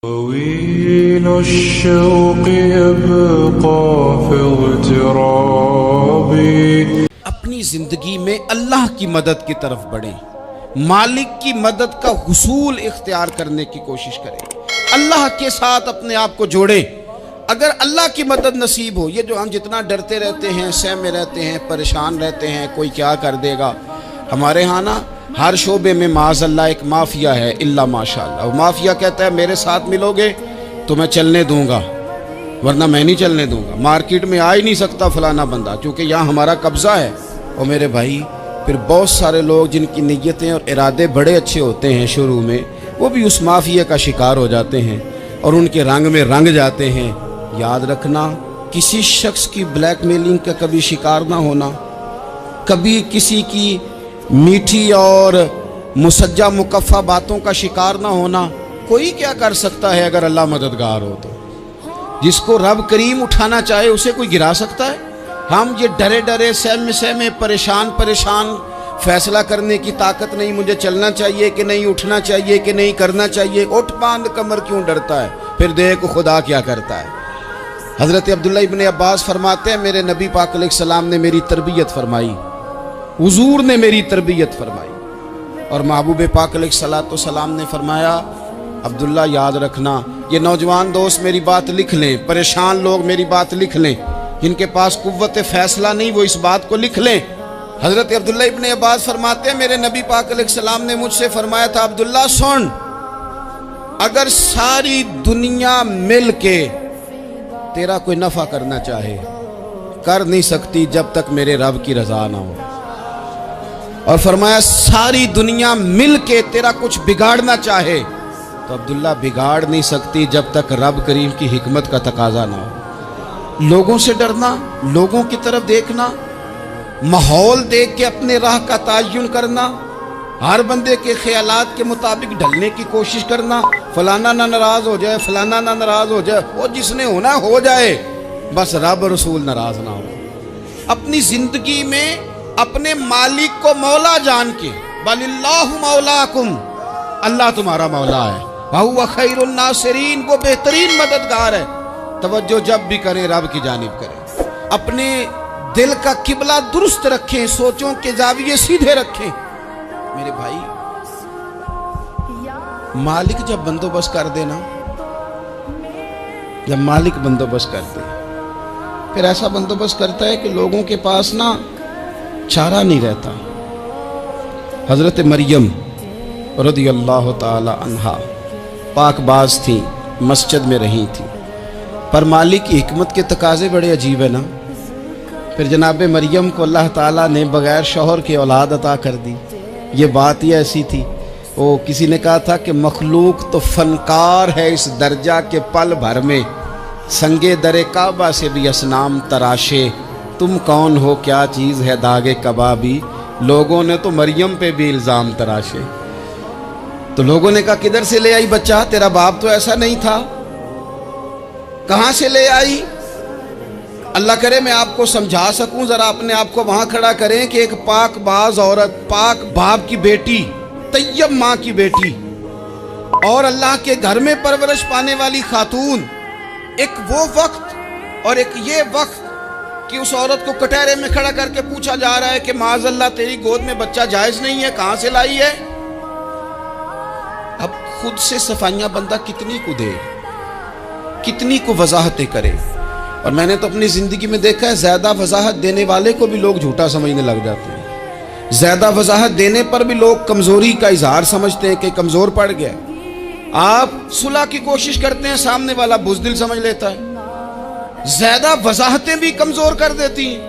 طويل الشوق يبقى في اغترابي. اپنی زندگی میں اللہ کی مدد کی طرف بڑھیں، مالک کی مدد کا حصول اختیار کرنے کی کوشش کریں، اللہ کے ساتھ اپنے آپ کو جوڑیں. اگر اللہ کی مدد نصیب ہو، یہ جو ہم جتنا ڈرتے رہتے ہیں، سہمے رہتے ہیں، پریشان رہتے ہیں کوئی کیا کر دے گا، ہمارے ہاں نا ہر شعبے میں معاذ اللہ ایک مافیا ہے، الا ماشاءاللہ. وہ مافیا کہتا ہے میرے ساتھ ملو گے تو میں چلنے دوں گا، ورنہ میں نہیں چلنے دوں گا. مارکیٹ میں آ ہی نہیں سکتا فلانا بندہ، چونکہ یہاں ہمارا قبضہ ہے. اور میرے بھائی پھر بہت سارے لوگ جن کی نیتیں اور ارادے بڑے اچھے ہوتے ہیں شروع میں، وہ بھی اس مافیا کا شکار ہو جاتے ہیں اور ان کے رنگ میں رنگ جاتے ہیں. یاد رکھنا، کسی شخص کی بلیک میلنگ کا کبھی شکار نہ ہونا، کبھی کسی کی میٹھی اور مسجع مکفہ باتوں کا شکار نہ ہونا. کوئی کیا کر سکتا ہے اگر اللہ مددگار ہو تو؟ جس کو رب کریم اٹھانا چاہے اسے کوئی گرا سکتا ہے؟ ہم یہ ڈرے ڈرے سہمے پریشان فیصلہ کرنے کی طاقت نہیں، مجھے چلنا چاہیے کہ نہیں، اٹھنا چاہیے کہ نہیں، کرنا چاہیے. اٹھ باندھ کمر کیوں ڈرتا ہے؟ پھر دیکھ خدا کیا کرتا ہے. حضرت عبداللہ ابن عباس فرماتے ہیں میرے نبی پاک علیہ السلام نے میری تربیت فرمائی، حضور نے میری تربیت فرمائی. اور محبوب پاک علیہ السلام نے فرمایا عبداللہ یاد رکھنا، یہ نوجوان دوست میری بات لکھ لیں، پریشان لوگ میری بات لکھ لیں، جن کے پاس قوت فیصلہ نہیں وہ اس بات کو لکھ لیں. حضرت عبداللہ ابن عباس فرماتے ہیں میرے نبی پاک علیہ السلام نے مجھ سے فرمایا تھا عبداللہ سن، اگر ساری دنیا مل کے تیرا کوئی نفع کرنا چاہے کر نہیں سکتی جب تک میرے رب کی رضا نہ ہو. اور فرمایا ساری دنیا مل کے تیرا کچھ بگاڑنا چاہے تو عبداللہ بگاڑ نہیں سکتی جب تک رب کریم کی حکمت کا تقاضا نہ ہو. لوگوں سے ڈرنا، لوگوں کی طرف دیکھنا، ماحول دیکھ کے اپنے راہ کا تعین کرنا، ہر بندے کے خیالات کے مطابق ڈھلنے کی کوشش کرنا، فلانا نہ ناراض ہو جائے، فلانا نہ ناراض ہو جائے، وہ جس نے ہونا ہو جائے، بس رب رسول ناراض نہ ہو. اپنی زندگی میں اپنے مالک کو مولا جان کے، بل اللہ مولاکم، اللہ تمہارا مولا ہے، وَهُوَ خَيْرُ النَّاصِرِينَ، وہ بہترین مددگار ہے. توجہ جب بھی کریں رب کی جانب کریں. اپنے دل کا قبلہ درست رکھیں، سوچوں کے زاویے سیدھے رکھیں. میرے بھائی مالک جب بندوبست کر دے نا، جب مالک بندوبست کر دے پھر ایسا بندوبست کرتا ہے کہ لوگوں کے پاس نا چارہ نہیں رہتا. حضرت مریم رضی اللہ تعالی عنہا پاک باز تھیں، مسجد میں رہی تھیں، پر مالک کی حکمت کے تقاضے بڑے عجیب ہیں نا. پھر جناب مریم کو اللہ تعالیٰ نے بغیر شوہر کے اولاد عطا کر دی. یہ بات ہی ایسی تھی، وہ کسی نے کہا تھا کہ مخلوق تو فنکار ہے اس درجہ کے پل بھر میں سنگے در کعبہ سے بھی اصنام تراشے، تم کون ہو کیا چیز ہے داغے کبابی. لوگوں نے تو مریم پہ بھی الزام تراشے. تو لوگوں نے کہا کدھر سے لے آئی بچہ، تیرا باپ تو ایسا نہیں تھا، کہاں سے لے آئی؟ اللہ کرے میں آپ کو سمجھا سکوں، ذرا اپنے آپ کو وہاں کھڑا کریں کہ ایک پاک باز عورت، پاک باپ کی بیٹی، طیب ماں کی بیٹی، اور اللہ کے گھر میں پرورش پانے والی خاتون، ایک وہ وقت اور ایک یہ وقت کہ اس عورت کو کٹہرے میں کھڑا کر کے پوچھا جا رہا ہے کہ معاذ اللہ تیری گود میں بچہ جائز نہیں ہے، کہاں سے لائی ہے؟ اب خود سے صفائیاں بندہ کتنی کو دے، کتنی کو وضاحتیں کرے. اور میں نے تو اپنی زندگی میں دیکھا ہے زیادہ وضاحت دینے والے کو بھی لوگ جھوٹا سمجھنے لگ جاتے ہیں. زیادہ وضاحت دینے پر بھی لوگ کمزوری کا اظہار سمجھتے ہیں کہ کمزور پڑ گیا. آپ صلح کی کوشش کرتے ہیں، سامنے والا بزدل سمجھ لیتا ہے. زیادہ وضاحتیں بھی کمزور کر دیتی ہیں.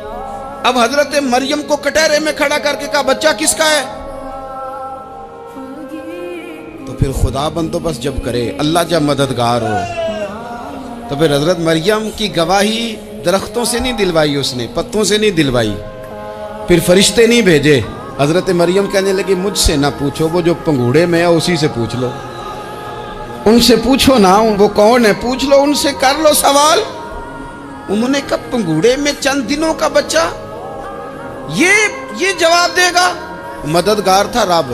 اب حضرت مریم کو کٹہرے میں کھڑا کر کے کہا بچہ کس کا ہے؟ تو پھر خدا بندوبست جب کرے، اللہ جب مددگار ہو، تو پھر حضرت مریم کی گواہی درختوں سے نہیں دلوائی، اس نے پتوں سے نہیں دلوائی، پھر فرشتے نہیں بھیجے. حضرت مریم کہنے لگی مجھ سے نہ پوچھو، وہ جو پنگوڑے میں ہے اسی سے پوچھ لو، ان سے پوچھو نا، وہ کون ہے پوچھ لو، ان سے کر لو سوال. انہوں نے کہا پنگوڑے میں چند دنوں کا بچہ یہ جواب دے گا؟ مددگار تھا رب.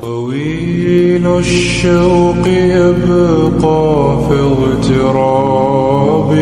طويل الشوق يبقى في اغترابي